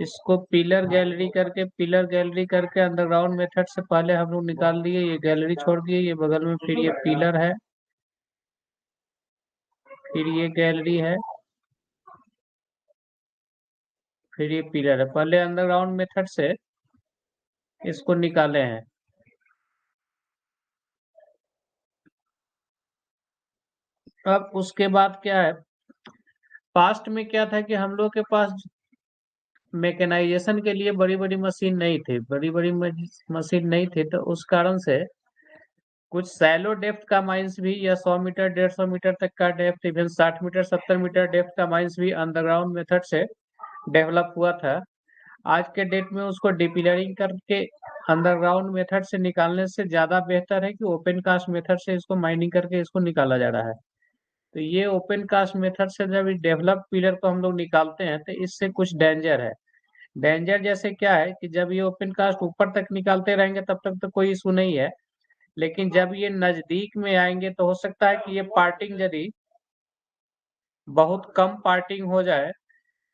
इसको pillar gallery करके underground method से पहले हम लोग निकाल दिए, ये गैलरी छोड़ दिए, ये बगल में फिर ये पिलर है, फिर ये गैलरी है, फिर ये पिलर है। पहले अंडरग्राउंड मेथड से इसको निकाले हैं। अब उसके बाद क्या है, पास्ट में क्या था कि हम लोग के पास मैकेनाइजेशन के लिए बड़ी बड़ी मशीन नहीं थी, बड़ी बड़ी मशीन नहीं थी, तो उस कारण से कुछ सैलो डेप्थ का माइंस भी, या 100 मीटर 150 मीटर तक का depth, even 60 metre 70 metre depth का माइंस भी अंडरग्राउंड मेथड से डेवलप हुआ था। आज के डेट में उसको डिपिलरिंग करके अंडरग्राउंड मेथड से निकालने से ज्यादा बेहतर है कि ओपन कास्ट मेथड से इसको माइनिंग करके इसको निकाला जा रहा है। तो ये ओपन कास्ट मेथड से जब डेवलप पिलर को हम लोग निकालते हैं तो इससे कुछ डेंजर है। डेंजर जैसे क्या है कि जब ये ओपन कास्ट ऊपर तक निकालते रहेंगे तब तक तो कोई इशू नहीं है, लेकिन जब ये नजदीक में आएंगे तो हो सकता है कि ये पार्टिंग यदि बहुत कम पार्टिंग हो जाए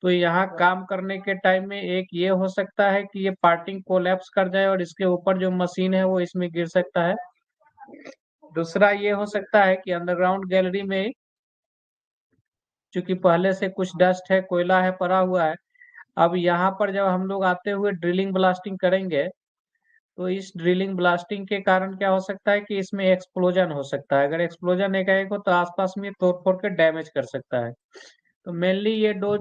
तो यहाँ काम करने के टाइम में एक ये हो सकता है कि ये पार्टिंग कोलैप्स कर जाए और इसके ऊपर जो मशीन है वो इसमें गिर सकता है। दूसरा ये हो सकता है कि अंडरग्राउंड गैलरी में चूंकि पहले से कुछ डस्ट है, कोयला है, पड़ा हुआ है, अब यहाँ पर जब हम लोग आते हुए ड्रिलिंग ब्लास्टिंग करेंगे तो इस ड्रिलिंग ब्लास्टिंग के कारण क्या हो सकता है कि इसमें एक्सप्लोजन हो सकता है। अगर एक्सप्लोजन एकाएक हो तो आसपास में तोड़ फोड़ के डैमेज कर सकता है। तो मेनली ये दो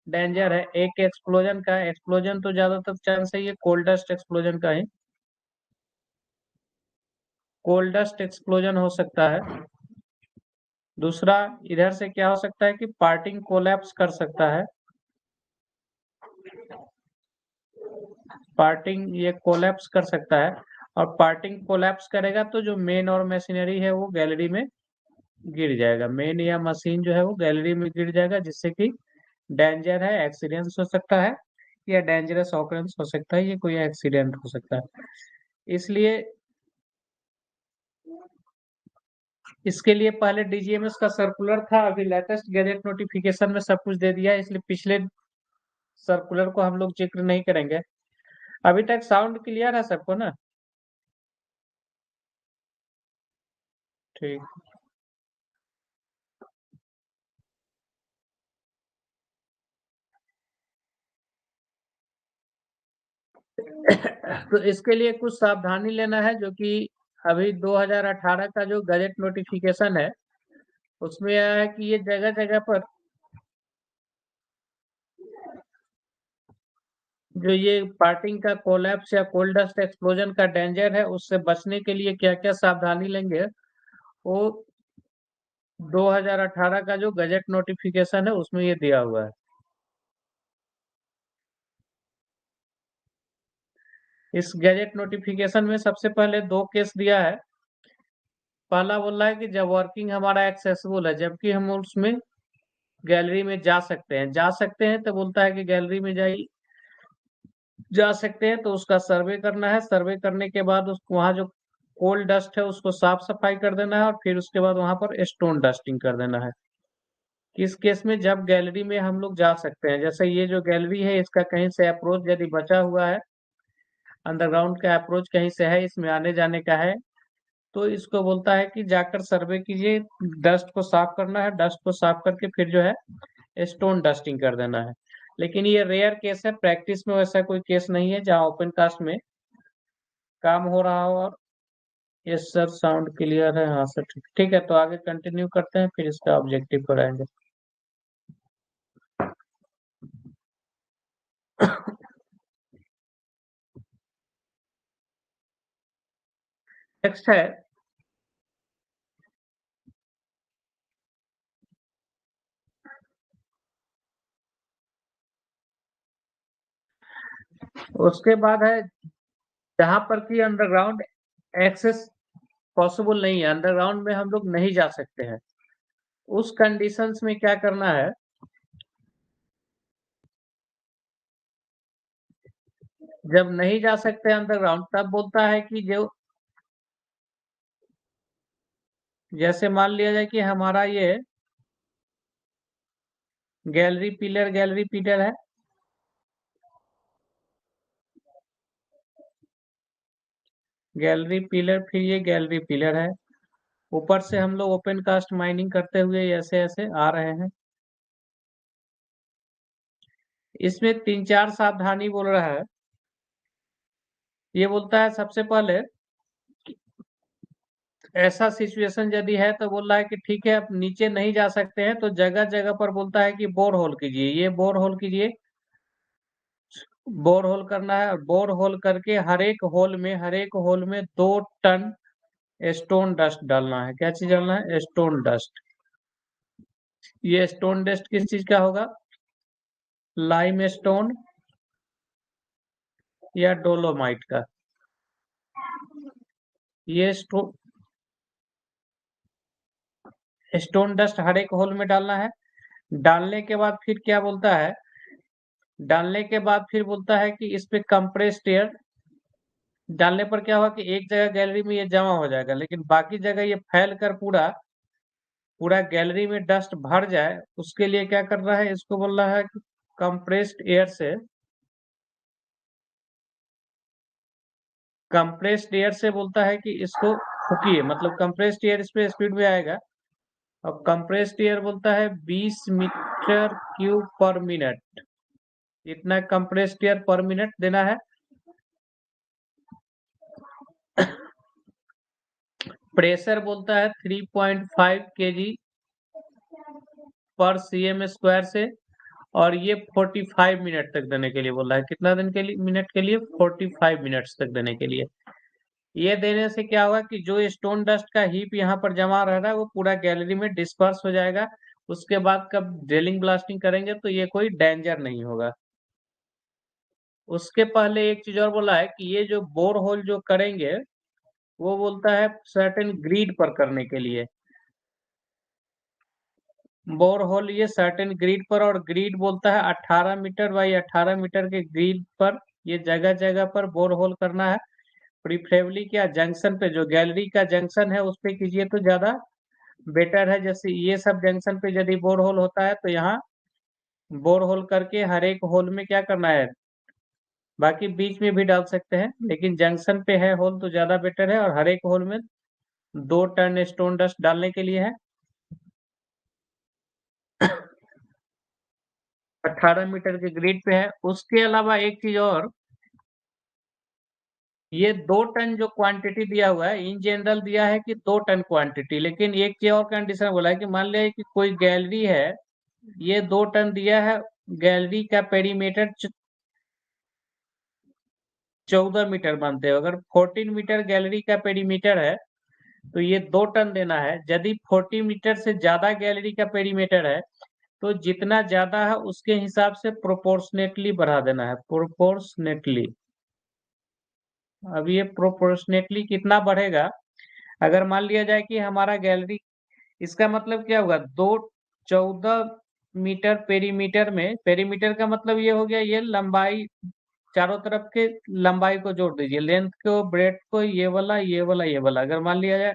डेंजर है। एक एक्सप्लोजन का, एक्सप्लोजन तो ज्यादातर चांस है ये कोल्डस्ट एक्सप्लोजन का ही, कोल्डस्ट एक्सप्लोजन हो सकता है। दूसरा इधर से क्या हो सकता है कि पार्टिंग कोलैप्स कर सकता है, पार्टिंग ये कोलैप्स कर सकता है, और पार्टिंग कोलैप्स करेगा तो जो मेन और मशीनरी है वो गैलरी में गिर जाएगा, मेन या मशीन जो है वो गैलरी में गिर जाएगा, जिससे कि डेंजर है, एक्सीडेंट हो सकता है, या डेंजरस ऑकरेंस हो सकता है, ये कोई एक्सीडेंट हो सकता है। इसलिए इसके लिए पहले डीजीएमएस का सर्कुलर था, अभी लेटेस्ट गैजेट नोटिफिकेशन में सब कुछ दे दिया है, इसलिए पिछले सर्कुलर को हम लोग जिक्र नहीं करेंगे। अभी तक साउंड क्लियर है सबको ना? ठीक। तो इसके लिए कुछ सावधानी लेना है, जो कि अभी 2018 का जो गजट नोटिफिकेशन है उसमें आया है कि ये जगह जगह पर जो ये पार्टिंग का कोलैप्स या कोल डस्ट एक्सप्लोजन का डेंजर है, उससे बचने के लिए क्या क्या सावधानी लेंगे वो 2018 का जो गजट नोटिफिकेशन है उसमें ये दिया हुआ है। इस गजट नोटिफिकेशन में सबसे पहले दो केस दिया है। पहला बोल रहा है कि जब वर्किंग हमारा एक्सेसिबल है, जबकि हम उसमें गैलरी में जा सकते हैं तो बोलता है कि गैलरी में जा सकते हैं, तो उसका सर्वे करना है। सर्वे करने के बाद उस वहाँ जो कोल डस्ट है उसको साफ सफाई कर देना है, और फिर उसके बाद वहां पर स्टोन डस्टिंग कर देना है। किस केस में? जब गैलरी में हम लोग जा सकते हैं, जैसे ये जो गैलरी है इसका कहीं से अप्रोच यदि बचा हुआ है, अंडरग्राउंड का अप्रोच कहीं से है, इसमें आने जाने का है, तो इसको बोलता है कि जाकर सर्वे कीजिए, डस्ट को साफ करना है, डस्ट को साफ करके फिर जो है स्टोन डस्टिंग कर देना है। लेकिन ये रेयर केस है, प्रैक्टिस में वैसा कोई केस नहीं है जहाँ ओपन कास्ट में काम हो रहा हो। और यस सर, साउंड क्लियर है? हाँ सर, ठीक ठीक है, तो आगे कंटिन्यू करते हैं, फिर इसका ऑब्जेक्टिव पर आएंगे। नेक्स्ट है, उसके बाद है जहां पर कि अंडरग्राउंड एक्सेस पॉसिबल नहीं है, अंडरग्राउंड में हम लोग नहीं जा सकते हैं, उस कंडीशंस में क्या करना है। जब नहीं जा सकते अंडरग्राउंड तब बोलता है कि जो, जैसे मान लिया जाए कि हमारा ये गैलरी पिलर है, गैलरी पिलर, फिर ये गैलरी पिलर है। ऊपर से हम लोग ओपन कास्ट माइनिंग करते हुए ऐसे ऐसे आ रहे हैं। इसमें 3-4 सावधानी बोल रहा है। ये बोलता है सबसे पहले ऐसा सिचुएशन यदि है तो बोल रहा है कि ठीक है, अब नीचे नहीं जा सकते हैं तो जगह जगह पर बोलता है कि बोर होल कीजिए। ये बोर होल कीजिए, बोर होल करना है। और बोर होल करके हर एक होल में 2 टन स्टोन डस्ट डालना है। क्या चीज डालना है? Stone dust. ये स्टोन डस्ट किस चीज का होगा? लाइम स्टोन या डोलोमाइट का। ये स्टोन डस्ट हर एक होल में डालना है। डालने के बाद फिर क्या बोलता है? डालने के बाद फिर बोलता है कि इस पे कंप्रेस्ड एयर डालने पर क्या होगा कि एक जगह गैलरी में ये जमा हो जाएगा, लेकिन बाकी जगह ये फैल कर पूरा पूरा गैलरी में डस्ट भर जाए, उसके लिए क्या कर रहा है? इसको बोल रहा है कि कंप्रेस्ड एयर से बोलता है कि इसको फूकिए, मतलब कंप्रेस्ड एयर इस पे स्पीड में आएगा। अब कंप्रेस्ड एयर बोलता है 20 मीटर क्यूब पर मिनट। इतना कंप्रेस्ड एयर पर मिनट देना है। प्रेशर बोलता है 3.5 केजी पर सीएम स्क्वायर से, और ये 45 मिनट तक देने के लिए बोल रहा है। कितना दिन के लिए? मिनट के लिए 45 मिनट्स तक देने के लिए। ये देने से क्या होगा कि जो स्टोन डस्ट का हीप यहाँ पर जमा रह रहा है वो पूरा गैलरी में डिस्पर्स हो जाएगा। उसके बाद कब ड्रिलिंग ब्लास्टिंग करेंगे तो ये कोई डेंजर नहीं होगा। उसके पहले एक चीज और बोला है कि ये जो बोर होल जो करेंगे वो बोलता है सर्टेन ग्रीड पर करने के लिए। बोर होल ये सर्टेन ग्रिड पर, और ग्रिड बोलता है 18 मीटर बाई 18 मीटर के ग्रिड पर ये जगह जगह पर बोर होल करना है। प्रीफरेबली क्या, जंक्शन पे, जो गैलरी का जंक्शन है उस पे कीजिए तो ज्यादा बेटर है। जैसे ये सब जंक्शन पे यदि बोर होल होता है तो यहाँ बोर होल करके हर एक होल में क्या करना है? बाकी बीच में भी डाल सकते हैं, लेकिन जंक्शन पे है होल तो ज्यादा बेटर है। और हर एक होल में 2 टन स्टोन डस्ट डालने के लिए है। 18 मीटर के ग्रिड पे है। उसके अलावा एक चीज और, ये 2 टन जो क्वांटिटी दिया हुआ है इन जनरल दिया है कि 2 टन क्वांटिटी, लेकिन एक चीज और कंडीशन बोला है कि मान लिया कि कोई गैलरी है, ये 2 टन दिया है, गैलरी का पेरीमीटर 14 मीटर मानते हो। अगर 14 मीटर गैलरी का पेरीमीटर है तो ये 2 टन देना है। यदि 40 मीटर से ज्यादा गैलरी का पेरीमीटर है तो जितना ज्यादा है उसके हिसाब से प्रोपोर्शनेटली बढ़ा देना है। प्रोपोर्शनेटली। अब ये प्रोपोर्शनेटली कितना बढ़ेगा? अगर मान लिया जाए कि हमारा गैलरी, इसका मतलब क्या होगा? 14 मीटर पेरीमीटर में, पेरीमीटर का मतलब ये हो गया, ये लंबाई, चारों तरफ के लंबाई को जोड़ दीजिए, लेंथ को, ब्रेथ को, ये वाला। अगर मान लिया जाए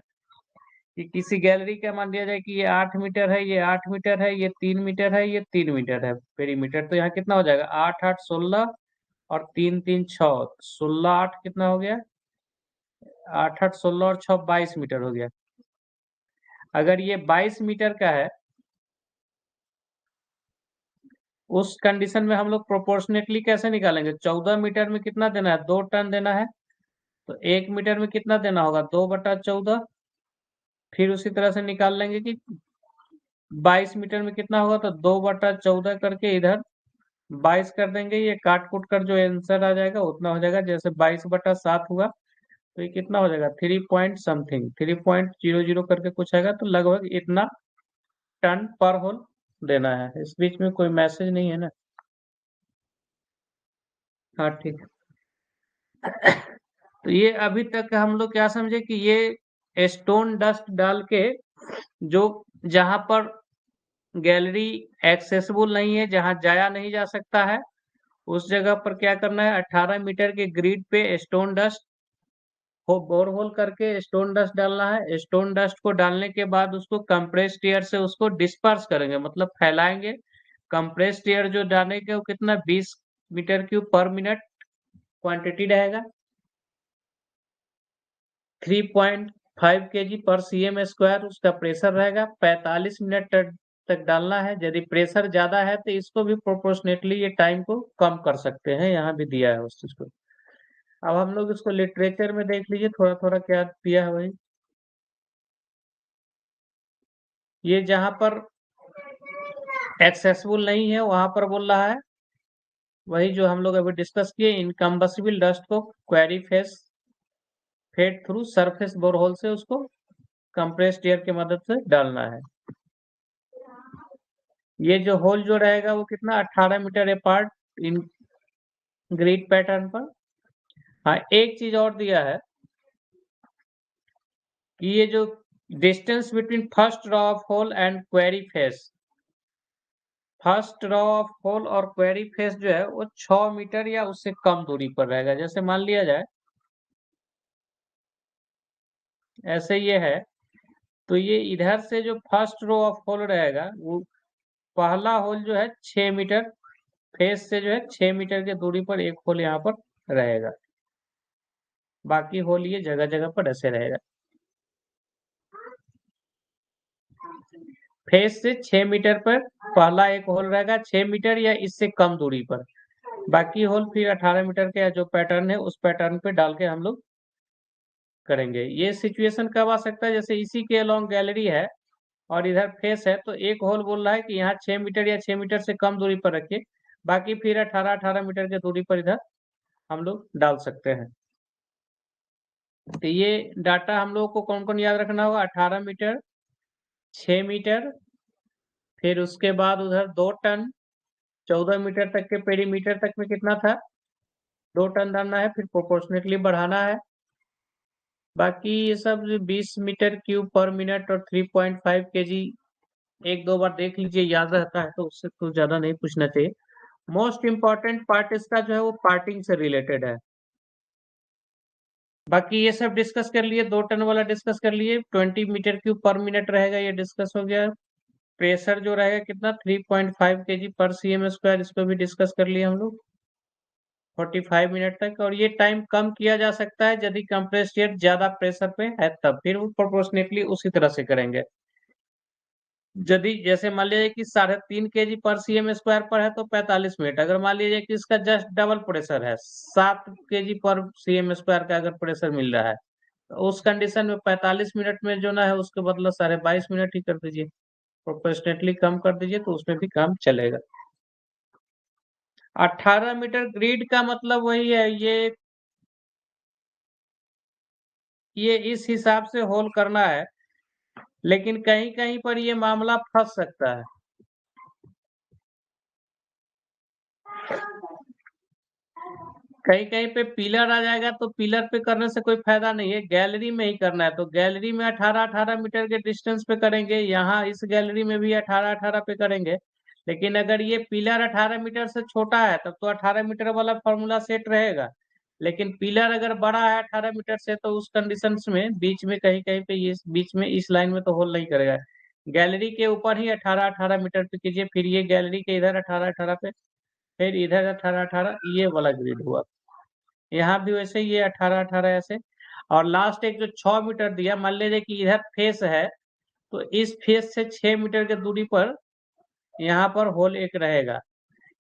कि किसी गैलरी का मान लिया जाए कि ये 8 मीटर है, ये 8 मीटर है, ये 3 मीटर है, ये 3 मीटर है पेरीमीटर, तो यहाँ कितना हो जाएगा? 8 8 16 और 3 3 6, 16 8 कितना हो गया? 8 8 16 और 6 22 मीटर हो गया। अगर ये 22 मीटर का है, उस कंडीशन में हम लोग प्रोपोर्शनेटली कैसे निकालेंगे? 14 मीटर में कितना देना है? 2 टन देना है। तो 1 मीटर में कितना देना होगा? 2/14। फिर उसी तरह से निकाल लेंगे कि 22 मीटर में कितना होगा, तो 2/14 करके इधर 22 कर देंगे। ये काट कूट कर जो आंसर आ जाएगा उतना हो जाएगा। जैसे 22/7 हुआ तो ये कितना हो जाएगा? 3 पॉइंट समथिंग, 3.00 करके कुछ आएगा। तो लगभग इतना टन पर होल देना है। इस बीच में कोई मैसेज नहीं है ना? हाँ ठीक है। तो ये अभी तक हम लोग क्या समझे कि ये स्टोन डस्ट डाल के जो, जहां पर गैलरी एक्सेसिबल नहीं है, जहां जाया नहीं जा सकता है, उस जगह पर क्या करना है? 18 मीटर के ग्रिड पे स्टोन डस्ट को बोर होल करके स्टोन डस्ट डालना है। स्टोन डस्ट को डालने के बाद उसको कंप्रेस्ड एयर से उसको डिस्पर्स करेंगे, मतलब फैलाएंगे। कंप्रेस्ड एयर जो डालेंगे वो कितना? 20 मीटर क्यूब पर मिनट क्वांटिटी रहेगा। 3.5 kg पर cm स्क्वायर उसका प्रेशर रहेगा। 45 मिनट तक डालना है। यदि प्रेशर ज्यादा है तो इसको भी प्रोपोर्शनेटली ये टाइम को कम कर सकते हैं, यहाँ भी दिया है उस चीज को। अब हम लोग इसको लिटरेचर में देख लीजिए थोड़ा थोड़ा क्या दिया है वही। ये जहां पर एक्सेसिबल नहीं है वहां पर बोल रहा है वही जो हम लोग अभी डिस्कस किए, इनकम्बसिबल डस्ट को quarry face fed through surface borehole से उसको कंप्रेस्ड एयर की मदद से डालना है। ये जो होल जो रहेगा वो कितना 18 metre apart in grid pattern पर। हाँ, एक चीज और दिया है कि ये जो distance between first row of hole and quarry face, first row of hole और क्वेरी फेस जो है वो 6 मीटर या उससे कम दूरी पर रहेगा। जैसे मान लिया जाए ऐसे ये है, तो ये इधर से जो फर्स्ट रो ऑफ होल रहेगा वो पहला होल जो है 6 मीटर, फेस से जो है 6 मीटर की दूरी पर एक होल यहाँ पर रहेगा। बाकी होल ये जगह जगह पर ऐसे रहेगा। फेस से 6 मीटर पर पहला एक होल रहेगा, 6 मीटर या इससे कम दूरी पर। बाकी होल फिर 18 मीटर के जो पैटर्न है उस पैटर्न पे डाल के हम लोग करेंगे। ये सिचुएशन कब आ सकता है, जैसे इसी के अलोंग गैलरी है और इधर फेस है, तो एक होल बोल रहा है कि यहाँ 6 मीटर या 6 मीटर से कम दूरी पर रखिए, बाकी फिर 18 मीटर की दूरी पर इधर हम लोग डाल सकते हैं। तो ये डाटा हम लोग को कौन कौन याद रखना होगा, 18 मीटर, 6 मीटर, फिर उसके बाद उधर 2 टन, 14 मीटर तक के पेरीमीटर तक में कितना था, 2 टन डालना है, फिर प्रोपोर्शनेटली बढ़ाना है। बाकी ये सब 20 मीटर क्यूब पर मिनट और 3.5 केजी एक दो बार देख लीजिए, याद रहता है तो उससे तो ज्यादा नहीं पूछना चाहिए। मोस्ट इम्पॉर्टेंट पार्ट इसका जो है वो पार्टिंग से रिलेटेड है। बाकी ये सब डिस्कस कर लिए, 2 टन वाला डिस्कस कर लिए, 20 मीटर क्यूब पर मिनट रहेगा ये डिस्कस हो गया। प्रेशर जो रहेगा कितना 3.5 केजी पर सीएम स्क्वायर, इसको भी डिस्कस कर लिए हम लोग 45 मिनट तक। और ये टाइम कम किया जा सकता है यदि कंप्रेस्ड एयर ज्यादा प्रेशर पे है, तब फिर वो प्रोपोर्शनेटली उसी तरह से करेंगे। यदि जैसे मान लीजिए कि 3.5 केजी पर सीएम स्क्वायर पर है तो 45 मिनट। अगर मान लीजिए कि इसका जस्ट डबल प्रेशर है, 7 केजी पर सीएम स्क्वायर का अगर प्रेशर मिल रहा है, तो उस कंडीशन में 45 मिनट में जो ना है उसके बदला 22.5 मिनट ही कर दीजिए, प्रोपोर्शनेटली कम कर दीजिए तो उसमें भी काम चलेगा। 18 मीटर ग्रिड का मतलब वही है, ये इस हिसाब से होल करना है, लेकिन कहीं कहीं पर ये मामला फंस सकता है। कहीं कहीं पे पिलर आ जाएगा तो पिलर पे करने से कोई फायदा नहीं है, गैलरी में ही करना है। तो गैलरी में 18-18 मीटर के डिस्टेंस पे करेंगे, यहाँ इस गैलरी में भी 18-18 पे करेंगे। लेकिन अगर ये पिलर 18 मीटर से छोटा है तब तो 18 मीटर वाला फॉर्मूला सेट रहेगा। लेकिन पिलर अगर बड़ा है 18 मीटर से तो उस कंडीशन में बीच में कहीं कहीं पे ये बीच में इस लाइन में तो होल नहीं करेगा। गैलरी के ऊपर ही 18-18 मीटर पे कीजिए, फिर ये गैलरी के इधर 18-18 पे, फिर इधर 18-18, ये वाला ग्रिड हुआ। यहाँ भी वैसे ये 18-18 ऐसे। और लास्ट एक जो 6 मीटर दिया, मान लीजिए कि इधर फेस है तो इस फेस से 6 मीटर की दूरी पर यहाँ पर होल एक रहेगा।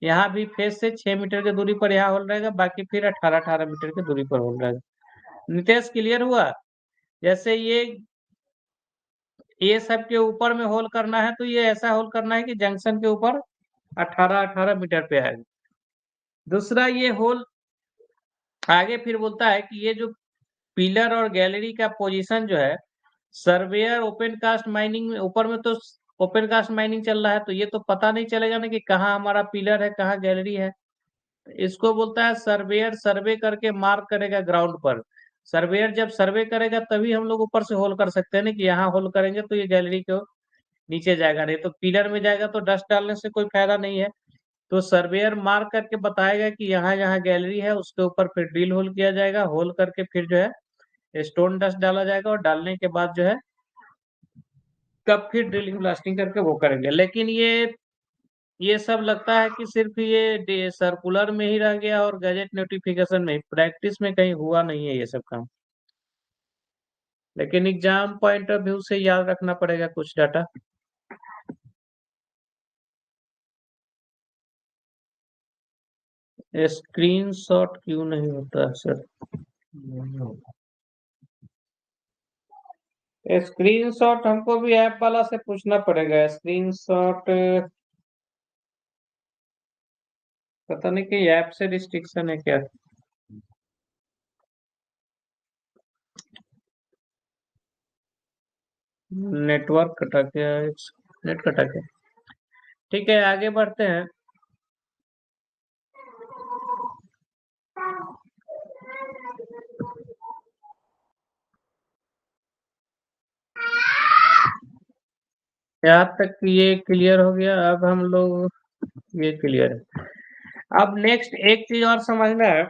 यहाँ भी फेस से 6 मीटर की दूरी पर यहाँ होल रहेगा, बाकी फिर 18-18 मीटर की दूरी पर होल रहेगा। नितेश क्लियर हुआ? जैसे ये सब के ऊपर में होल करना है तो ये ऐसा होल करना है कि जंक्शन के ऊपर 18-18 मीटर पे आएगा। दूसरा ये होल आगे फिर बोलता है कि ये जो पिलर और गैलरी का पोजीशन जो है, सर्वेयर ओपन कास्ट माइनिंग में ऊपर में तो ओपन कास्ट माइनिंग चल रहा है, तो ये तो पता नहीं चलेगा ना कि कहाँ हमारा पिलर है कहाँ गैलरी है। इसको बोलता है सर्वेयर सर्वे करके मार्क करेगा ग्राउंड पर। सर्वेयर जब सर्वे करेगा तभी हम लोग ऊपर से होल कर सकते हैं ना, कि यहाँ होल करेंगे तो ये गैलरी को नीचे जाएगा, नहीं तो पिलर में जाएगा तो डस्ट डालने से कोई फायदा नहीं है। तो सर्वेयर मार्क करके बताएगा कि यहाँ यहाँ गैलरी है, उसके ऊपर फिर ड्रिल होल किया जाएगा, होल करके फिर जो है स्टोन डस्ट डाला जाएगा, और डालने के बाद जो है तब फिर ड्रिलिंग ब्लास्टिंग करके वो करेंगे। लेकिन ये सब लगता है कि सिर्फ ये सर्कुलर में ही रह गया और गैजेट नोटिफिकेशन में, प्रैक्टिस में कहीं हुआ नहीं है ये सब काम। लेकिन एग्जाम पॉइंट ऑफ व्यू से याद रखना पड़ेगा कुछ डाटा। स्क्रीनशॉट क्यों नहीं होता है सर? स्क्रीनशॉट हमको भी ऐप वाला से पूछना पड़ेगा। स्क्रीनशॉट पता नहीं कि ऐप से रिस्ट्रिक्शन है क्या। नेटवर्क कटा क्या? नेट कटा क्या? ठीक है, आगे बढ़ते हैं। यहाँ तक ये क्लियर हो गया। अब हम लोग ये क्लियर है। अब नेक्स्ट एक चीज और समझना है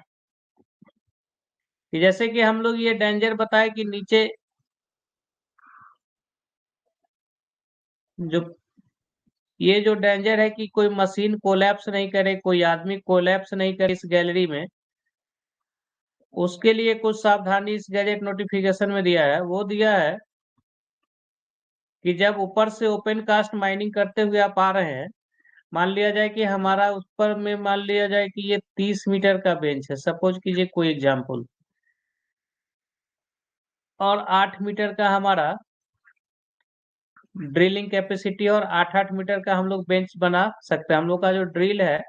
कि जैसे कि हम लोग ये डेंजर बताए कि नीचे जो ये जो डेंजर है कि कोई मशीन कोलैप्स नहीं करे, कोई आदमी कोलैप्स नहीं करे इस गैलरी में, उसके लिए कुछ सावधानी इस गैजेट नोटिफिकेशन में दिया है। वो दिया है कि जब ऊपर से ओपन कास्ट माइनिंग करते हुए आप आ रहे हैं, मान लिया जाए कि हमारा ऊपर में मान लिया जाए कि ये 30 मीटर का बेंच है, सपोज कीजिए कोई एग्जाम्पल, और 8 मीटर का हमारा ड्रिलिंग कैपेसिटी और 8-8 मीटर का हम लोग बेंच बना सकते हैं। हम लोग का जो ड्रिल है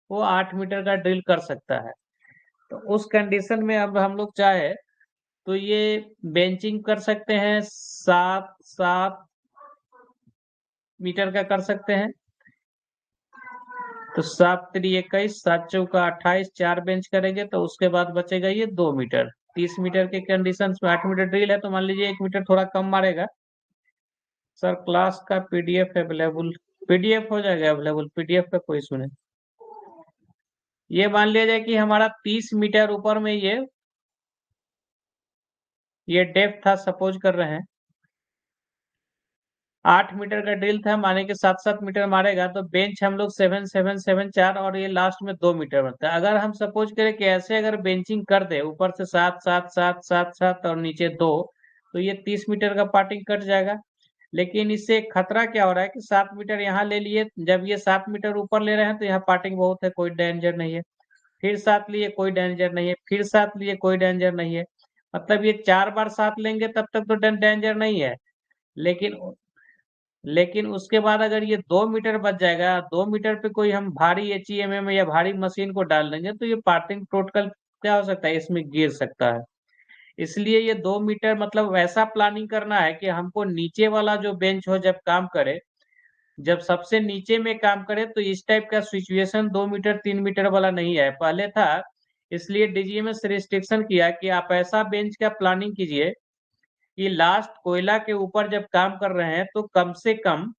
वो 8 मीटर का ड्रिल कर सकता है। तो उस कंडीशन में अब हम लोग चाहे तो ये बेंचिंग कर सकते हैं, 7-7 मीटर का कर सकते हैं। तो 7×3 = 21, 7×4 = 28, 4 बेंच करेंगे तो उसके बाद बचेगा ये 2 मीटर। 30 मीटर के कंडीशन में 8 मीटर ड्रिल है तो मान लीजिए 1 मीटर थोड़ा कम मारेगा। सर क्लास का पीडीएफ अवेलेबल, पीडीएफ हो जाएगा अवेलेबल, पीडीएफ का कोई इशू नहीं। ये मान लिया जाए कि हमारा 30 मीटर ऊपर में ये डेप्थ था, सपोज कर रहे हैं 8 मीटर का ड्रिल था, माने कि 7-7 मीटर मारेगा तो बेंच हम लोग 7-7-7-4 और ये लास्ट में 2 मीटर बनता है। अगर हम सपोज करें कि ऐसे अगर बेंचिंग कर दे ऊपर से 7-7-7-7-7 और नीचे 2, तो ये 30 मीटर का पार्टिंग कट जाएगा। लेकिन इससे एक खतरा क्या हो रहा है कि 7 मीटर यहाँ ले लिए, जब ये 7 मीटर ऊपर ले रहे हैं तो यहाँ पार्टिंग बहुत है, कोई डेंजर नहीं है। फिर 7 लिए कोई डेंजर नहीं है, फिर 7 लिए कोई डेंजर नहीं है। मतलब ये 4 बार 7 लेंगे तब तक तो डेंजर नहीं है। लेकिन लेकिन उसके बाद अगर ये 2 मीटर बच जाएगा, 2 मीटर पे कोई हम भारी एचईएमएम या भारी मशीन को डाल देंगे तो ये पार्टिंग टोटल क्या हो सकता है, इसमें गिर सकता है। इसलिए ये 2 मीटर मतलब वैसा प्लानिंग करना है कि हमको नीचे वाला जो बेंच हो जब काम करे, जब सबसे नीचे में काम करे तो इस टाइप का सिचुएशन 2 मीटर 3 मीटर वाला नहीं है, पहले था। इसलिए डीजीएमएस रिस्ट्रिक्शन किया कि आप ऐसा बेंच का प्लानिंग कीजिए कि लास्ट कोयला के ऊपर जब काम कर रहे हैं तो कम से कम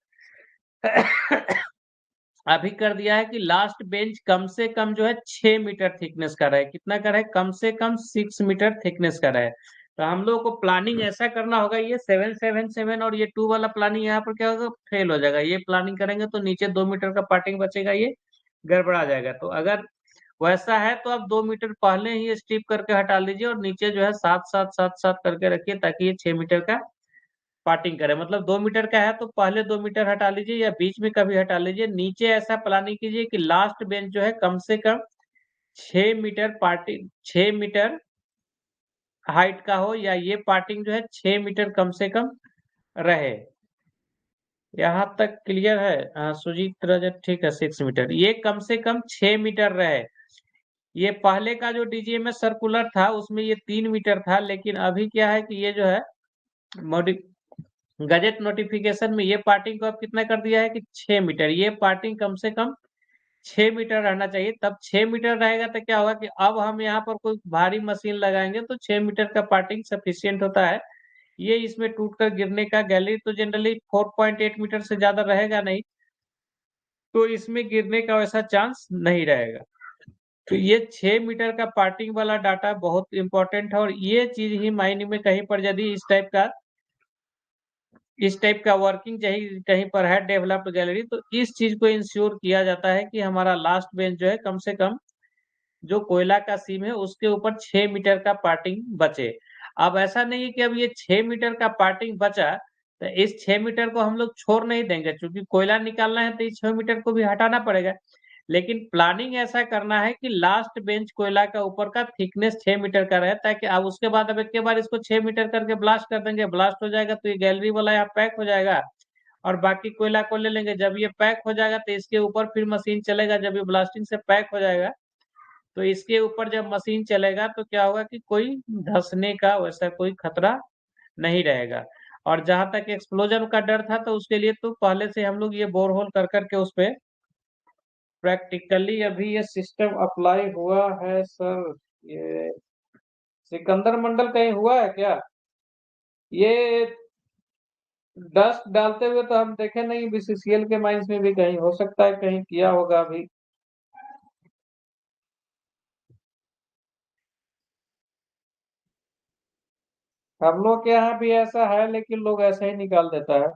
अभी कर दिया है कि लास्ट बेंच कम से कम जो है 6 मीटर थिकनेस का रहे। कितना का रहे? कम से कम 6 मीटर थिकनेस का रहे। तो हम लोग को प्लानिंग ऐसा करना होगा, ये 7-7-7 और ये 2 वाला प्लानिंग यहाँ पर क्या होगा, फेल हो जाएगा। ये प्लानिंग करेंगे तो नीचे 2 मीटर का पार्टिंग बचेगा, ये गड़बड़ा जाएगा। तो अगर वैसा है तो आप 2 मीटर पहले ही स्ट्रिप करके हटा लीजिए और नीचे जो है 7-7-7-7 करके रखिए ताकि ये 6 मीटर का पार्टिंग करें। मतलब 2 मीटर का है तो पहले 2 मीटर हटा लीजिए या बीच में कभी हटा लीजिए। नीचे ऐसा प्लानिंग कीजिए कि लास्ट बेंच जो है कम से कम 6 मीटर पार्टिंग, 6 मीटर हाइट का हो, या ये पार्टिंग जो है 6 मीटर कम से कम रहे। यहाँ तक क्लियर है? सुजीत रजत, ठीक है। 6 मीटर, ये कम से कम 6 मीटर रहे। ये पहले का जो डीजीएमएस सर्कुलर था उसमें ये 3 मीटर था, लेकिन अभी क्या है कि ये जो है मॉडि गजेट नोटिफिकेशन में ये पार्टिंग को अब कितना कर दिया है कि 6 मीटर। ये पार्टिंग कम से कम 6 मीटर रहना चाहिए। तब 6 मीटर रहेगा तो क्या होगा कि अब हम यहाँ पर कोई भारी मशीन लगाएंगे तो 6 मीटर का पार्टिंग सफिशियंट होता है। ये इसमें टूटकर गिरने का, गैलरी तो जनरली 4.8 मीटर से ज्यादा रहेगा नहीं, तो इसमें गिरने का वैसा चांस नहीं रहेगा। तो ये 6 मीटर का पार्टिंग वाला डाटा बहुत इंपॉर्टेंट है, और ये चीज ही मायने में कहीं पर यदि इस टाइप का वर्किंग चाहिए कहीं पर है डेवलप्ड गैलरी, तो इस चीज को इंश्योर किया जाता है कि हमारा लास्ट बेंच जो है कम से कम जो कोयला का सीम है उसके ऊपर 6 मीटर का पार्टिंग बचे। अब ऐसा नहीं है कि अब ये 6 मीटर का पार्टिंग बचा, तो इस 6 मीटर को हम लोग छोड़ नहीं देंगे, क्योंकि कोयला निकालना है तो इस 6 मीटर को भी हटाना पड़ेगा। लेकिन प्लानिंग ऐसा करना है कि लास्ट बेंच कोयला का ऊपर का थिकनेस 6 मीटर का रहे, ताकि अब उसके बाद अब एक के बार इसको 6 मीटर करके ब्लास्ट कर देंगे, ब्लास्ट हो जाएगा तो ये गैलरी वाला यहाँ पैक हो जाएगा और बाकी कोयला को ले लेंगे। जब ये पैक हो जाएगा तो इसके ऊपर फिर मशीन चलेगा, जब ये ब्लास्टिंग से पैक हो जाएगा तो इसके ऊपर जब मशीन चलेगा तो क्या होगा कि कोई धंसने का वैसा कोई खतरा नहीं रहेगा। और जहां तक एक्सप्लोजन का डर था तो उसके लिए तो पहले से हम लोग ये बोरहोल कर करके उस पे प्रैक्टिकली अभी ये सिस्टम अप्लाई हुआ है सर। ये सिकंदर मंडल कहीं हुआ है क्या? ये डस्ट डालते हुए तो हम देखे नहीं, बीसीसीएल के माइंस में भी कहीं हो सकता है, कहीं किया होगा अभी। हम लोग के यहाँ भी ऐसा है, लेकिन लोग ऐसे ही निकाल देता है।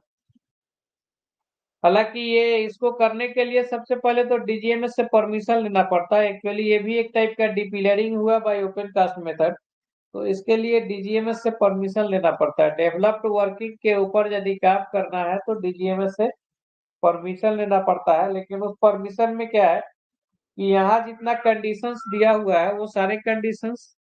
हालांकि ये इसको करने के लिए सबसे पहले तो डीजीएमएस से परमिशन लेना पड़ता है। एक्चुअली ये भी एक टाइप का डिपिलरिंग हुआ बाय ओपन कास्ट मेथड, तो इसके लिए डीजीएमएस से परमिशन लेना पड़ता है। डेवलप्ड वर्किंग के ऊपर यदि काम करना है तो डीजीएमएस से परमिशन लेना पड़ता है। लेकिन उस परमिशन में क्या है कि यहाँ जितना कंडीशंस दिया हुआ है वो सारे कंडीशंस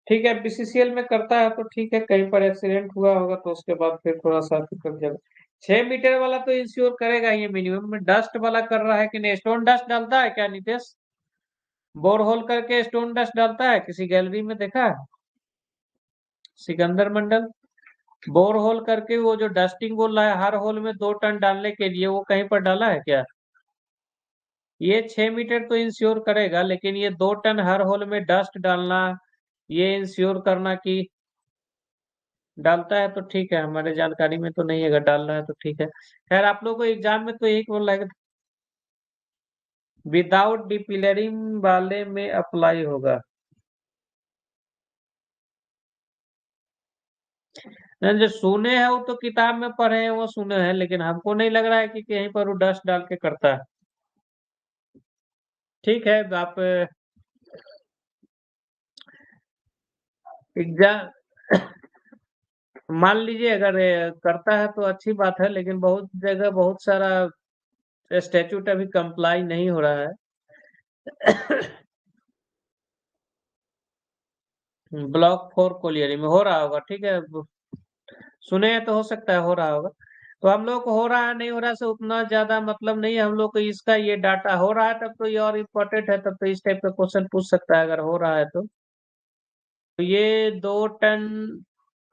ठीक है। बीसीसीएल में करता है तो ठीक है, कहीं पर एक्सीडेंट हुआ होगा तो उसके बाद फिर थोड़ा सा कर जाएगा। 6 मीटर वाला तो इंश्योर करेगा ये मिनिमम में। डस्ट वाला कर रहा है कि नहीं? स्टोन डस्ट डालता है क्या नितेश? बोर होल करके स्टोन डस्ट डालता है किसी गैलरी में देखा है? सिकंदर मंडल बोर होल करके वो जो डस्टिंग बोल रहा है हर होल में 2 टन डालने के लिए, वो कहीं पर डाला है क्या? ये 6 मीटर तो इंश्योर करेगा, लेकिन ये 2 टन हर होल में डस्ट डालना, ये इंश्योर करना कि डालता है तो ठीक है। हमारे जानकारी में तो नहीं है, अगर डाल रहा है तो ठीक है। खैर आप लोगों को एग्जाम में तो यही बोल रहा है विदाउट डिपिलरिंग वाले में अप्लाई होगा। जो सुने हैं वो तो किताब में पढ़े हैं, वो सुने हैं, लेकिन हमको नहीं लग रहा है कि कहीं पर वो डस्ट डाल के करता है। ठीक है, आप एग्जाम मान लीजिए अगर करता है तो अच्छी बात है, लेकिन बहुत जगह बहुत सारा स्टैट्यूट अभी कंप्लाई नहीं हो रहा है। ब्लॉक 4 कोलियरी में हो रहा होगा, ठीक है। सुने हैं तो हो सकता है हो रहा होगा। तो हम लोग को हो रहा है नहीं हो रहा से उतना ज्यादा मतलब नहीं है। हम लोग को इसका ये डाटा हो रहा है तब तो ये और इम्पोर्टेंट है, तब तो इस टाइप का क्वेश्चन पूछ सकता है अगर हो रहा है तो। तो ये 2 टन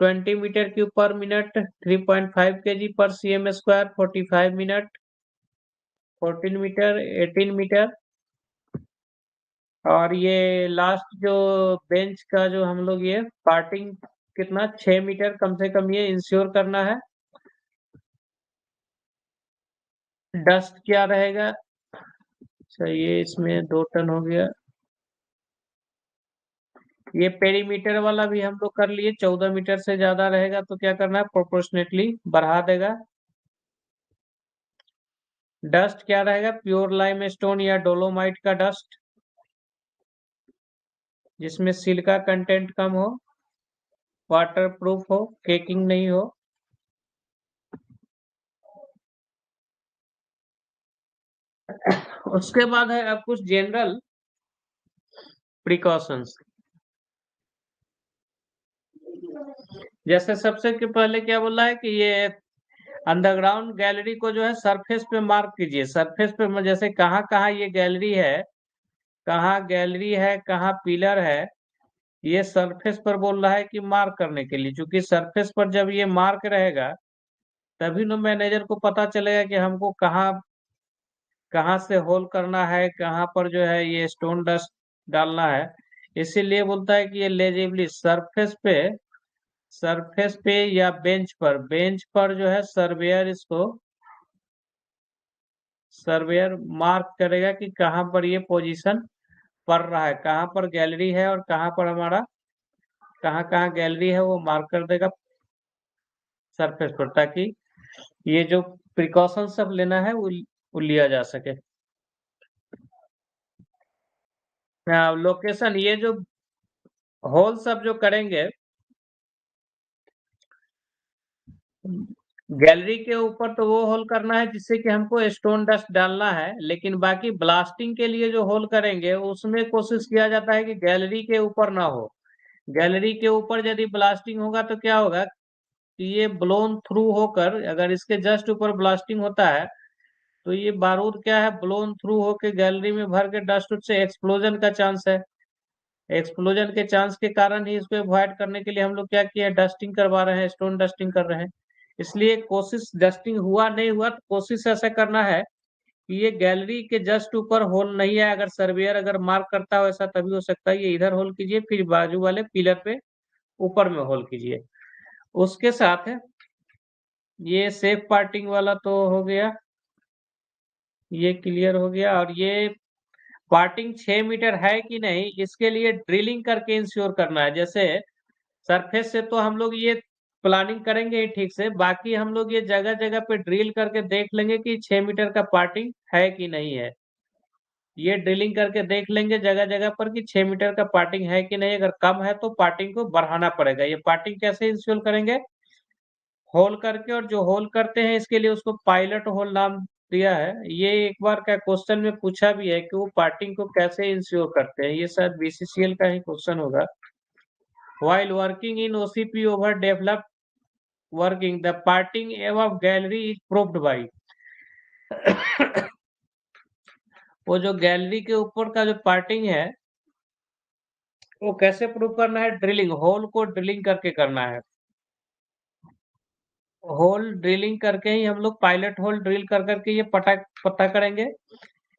20 मीटर क्यूब पर मिनट 3.5 kg पर cm², 45 मिनट, 14 मीटर, 18 मीटर। और ये लास्ट जो बेंच का जो हम लोग ये पार्टिंग कितना 6 मीटर कम से कम ये इंश्योर करना है। डस्ट क्या रहेगा? अच्छा ये इसमें 2 टन हो गया। ये पेरीमीटर वाला भी हम लोग कर लिए। 14 मीटर से ज्यादा रहेगा तो क्या करना है, प्रोपोर्शनेटली बढ़ा देगा। डस्ट क्या रहेगा? प्योर लाइम स्टोन या डोलोमाइट का डस्ट, जिसमें सिलिका कंटेंट कम हो, वाटर प्रूफ हो, केकिंग नहीं हो। उसके बाद है अब कुछ जनरल प्रिकॉशंस। जैसे सबसे के पहले क्या बोला है कि ये अंडरग्राउंड गैलरी को जो है सरफेस पे मार्क कीजिए। सरफेस पे जैसे कहाँ कहाँ ये गैलरी है, कहाँ गैलरी है, कहाँ पिलर है, ये सरफेस पर बोल रहा है कि मार्क करने के लिए। क्योंकि सरफेस पर जब ये मार्क रहेगा तभी ना मैनेजर को पता चलेगा कि हमको कहाँ कहाँ से होल करना है, कहाँ पर जो है ये स्टोन डस्ट डालना है। इसीलिए बोलता है कि ये लेजिबली सरफेस पे या बेंच पर जो है सर्वेयर मार्क करेगा कि कहाँ पर ये पोजीशन पड़ रहा है, कहाँ पर गैलरी है और कहाँ पर हमारा कहाँ कहाँ गैलरी है, वो मार्क कर देगा सरफेस पर, ताकि ये जो प्रिकॉशन सब लेना है वो लिया जा सके। लोकेशन ये जो होल सब जो करेंगे गैलरी के ऊपर तो वो होल करना है जिससे कि हमको स्टोन डस्ट डालना है, लेकिन बाकी ब्लास्टिंग के लिए जो होल करेंगे उसमें कोशिश किया जाता है कि गैलरी के ऊपर ना हो। गैलरी के ऊपर यदि ब्लास्टिंग होगा तो क्या होगा कि ये ब्लोन थ्रू होकर, अगर इसके जस्ट ऊपर ब्लास्टिंग होता है तो ये बारूद क्या है ब्लोन थ्रू होकर गैलरी में भर के डस्ट से एक्सप्लोजन का चांस है। एक्सप्लोजन के चांस के कारण ही इसको अवॉइड करने के लिए हम लोग क्या किए, डस्टिंग करवा रहे हैं, स्टोन डस्टिंग कर रहे हैं। इसलिए कोशिश, डस्टिंग हुआ नहीं हुआ तो कोशिश ऐसा करना है कि ये गैलरी के जस्ट ऊपर होल नहीं है। अगर सर्वेयर अगर मार्क करता हो ऐसा तभी हो सकता है। ये इधर होल कीजिए, फिर बाजू वाले पिलर पे ऊपर में होल कीजिए। उसके साथ ये सेफ पार्टिंग वाला तो हो गया, ये क्लियर हो गया। और ये पार्टिंग 6 मीटर है कि नहीं इसके लिए ड्रिलिंग करके इंश्योर करना है। जैसे सरफेस से तो हम लोग ये प्लानिंग करेंगे ही ठीक से, बाकी हम लोग ये जगह जगह पे ड्रिल करके देख लेंगे कि 6 मीटर का पार्टिंग है कि नहीं है। ये ड्रिलिंग करके देख लेंगे जगह जगह पर कि 6 मीटर का पार्टिंग है कि नहीं। अगर कम है तो पार्टिंग को बढ़ाना पड़ेगा। ये पार्टिंग कैसे इंश्योर करेंगे, होल करके। और जो होल करते हैं इसके लिए उसको पायलट होल नाम दिया है। ये एक बार का क्वेश्चन में पूछा भी है कि वो पार्टिंग को कैसे इंश्योर करते हैं, ये शायद बीसीसीएल का ही क्वेश्चन होगा। While working in OCP over developed working, the parting above gallery is proved by वो जो गैलरी के ऊपर का जो पार्टिंग है वो कैसे प्रूव करना है, ड्रिलिंग, होल को ड्रिलिंग करके करना है। होल ड्रिलिंग करके ही हम लोग पायलट होल ड्रिल कर करके ये पता करेंगे,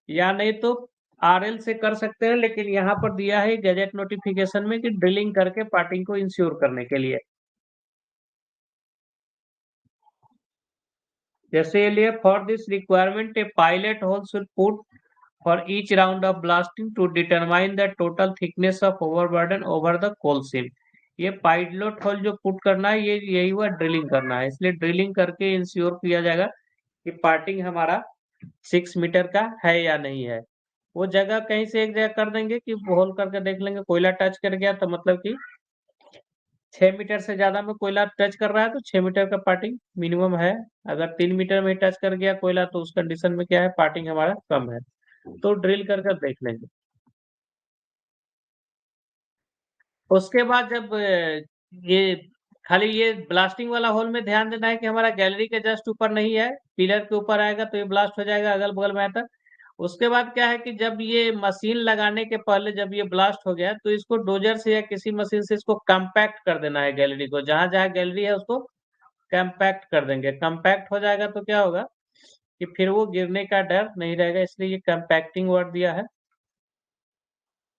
या नहीं तो आरएल से कर सकते हैं। लेकिन यहाँ पर दिया है गैजेट नोटिफिकेशन में कि ड्रिलिंग करके पार्टिंग को इंश्योर करने के लिए। जैसे ये लिए for this requirement a pilot hole should put for each round of blasting to determine the total thickness of overburden over the coal seam। ये पाइलट होल जो पुट करना है ये यही हुआ ड्रिलिंग करना है। इसलिए ड्रिलिंग करके इंश्योर किया जाएगा कि पार्टिंग हमारा 6 मीटर का है या नहीं है। वो जगह कहीं से एक जगह कर देंगे कि होल करके देख लेंगे, कोयला टच कर गया तो मतलब कि 6 मीटर से ज्यादा में कोयला टच कर रहा है तो 6 मीटर का पार्टिंग मिनिमम है। अगर 3 मीटर में टच कर गया कोयला तो उस कंडीशन में क्या है, पार्टिंग हमारा कम है। तो ड्रिल कर देख लेंगे। उसके बाद जब ये खाली ये ब्लास्टिंग वाला होल में ध्यान देना है कि हमारा गैलरी के जस्ट ऊपर नहीं है, पिलर के ऊपर आएगा तो ये ब्लास्ट हो जाएगा अगल बगल में आता। उसके बाद क्या है कि जब ये मशीन लगाने के पहले जब ये ब्लास्ट हो गया तो इसको डोजर से या किसी मशीन से इसको कम्पैक्ट कर देना है। गैलरी को जहां जहां गैलरी है उसको कम्पैक्ट कर देंगे। कम्पैक्ट हो जाएगा तो क्या होगा कि फिर वो गिरने का डर नहीं रहेगा, इसलिए ये कम्पैक्टिंग वर्ड दिया है।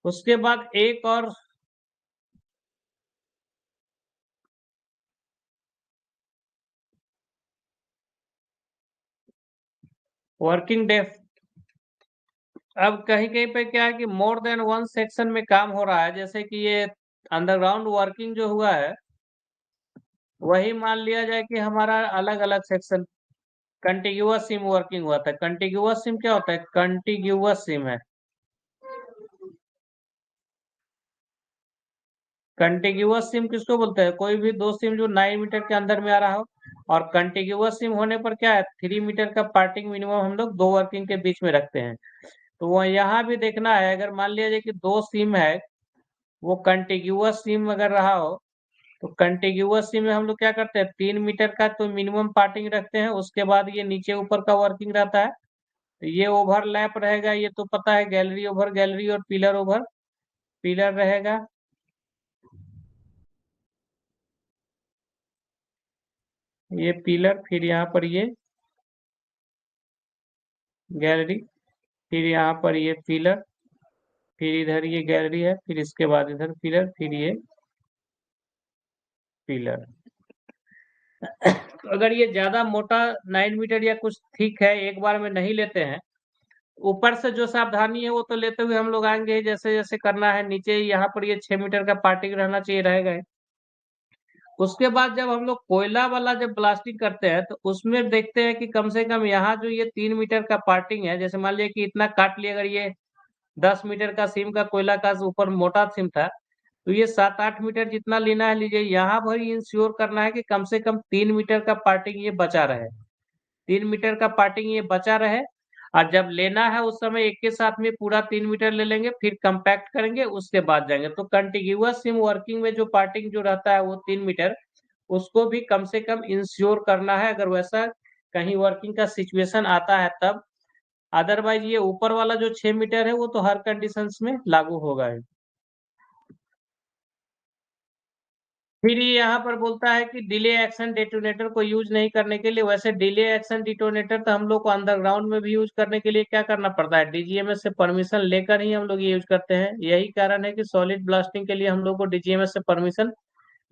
उसके बाद एक और वर्किंग डेप्थ। अब कहीं कहीं पे क्या है कि मोर देन वन सेक्शन में काम हो रहा है। जैसे कि ये अंडरग्राउंड वर्किंग जो हुआ है वही मान लिया जाए कि हमारा अलग अलग सेक्शन कंटिग्यूअस सिम वर्किंग हुआ था। कंटिग्यूअस सिम क्या होता है, कंटिग्यूअस सिम है। कंटिग्यूअस सिम किसको बोलते हैं, कोई भी दो सिम जो 9 मीटर के अंदर में आ रहा हो। और कंटिग्यूअस सिम होने पर क्या है, 3 मीटर का पार्टिंग मिनिमम हम लोग दो वर्किंग के बीच में रखते हैं। तो वो यहाँ भी देखना है, अगर मान लिया जाए कि दो सिम है, वो कंटिग्यूअस सिम अगर रहा हो तो कंटिग्यूअस सिम में हम लोग क्या करते हैं, 3 मीटर का तो मिनिमम पार्टिंग रखते हैं। उसके बाद ये नीचे ऊपर का वर्किंग रहता है तो ये ओवरलैप रहेगा। ये तो पता है गैलरी ओवर गैलरी और पिलर ओवर पिलर रहेगा। ये पिलर, फिर यहाँ पर ये गैलरी, फिर यहाँ पर ये पिलर, फिर इधर ये गैलरी है, फिर इसके बाद इधर पिलर, फिर ये पिलर। तो अगर ये ज्यादा मोटा 9 मीटर या कुछ ठीक है एक बार में नहीं लेते हैं, ऊपर से जो सावधानी है वो तो लेते हुए हम लोग आएंगे जैसे जैसे करना है। नीचे यहाँ पर ये 6 मीटर का पार्टिंग रहना चाहिए, रहेगा ही। उसके बाद जब हम लोग कोयला वाला जब ब्लास्टिंग करते हैं तो उसमें देखते हैं कि कम से कम यहाँ जो ये 3 मीटर का पार्टिंग है, जैसे मान लिया कि इतना काट लिया, अगर ये 10 मीटर का सीम का कोयला का ऊपर मोटा सीम था, तो ये 7-8 मीटर जितना लेना है लीजिए। यहाँ पर इंश्योर करना है कि कम से कम 3 मीटर का पार्टिंग ये बचा रहे, 3 मीटर का पार्टिंग ये बचा रहे। और जब लेना है उस समय एक के साथ में पूरा 3 मीटर ले लेंगे, फिर कंपैक्ट करेंगे, उसके बाद जाएंगे। तो कंटिन्यूअस सिम वर्किंग में जो पार्टिंग जो रहता है वो 3 मीटर, उसको भी कम से कम इंश्योर करना है, अगर वैसा कहीं वर्किंग का सिचुएशन आता है तब। अदरवाइज ये ऊपर वाला जो 6 मीटर है वो तो हर कंडीशंस में लागू होगा ही। फिर ये यहाँ पर बोलता है कि डिले एक्शन डेटोनेटर को यूज नहीं करने के लिए। वैसे डिले एक्शन डिटोनेटर तो हम लोग को अंडरग्राउंड में भी यूज करने के लिए क्या करना पड़ता है, डीजीएमएस से परमिशन लेकर ही हम लोग ये यूज करते हैं। यही कारण है कि सॉलिड ब्लास्टिंग के लिए हम लोग को डीजीएमएस से परमिशन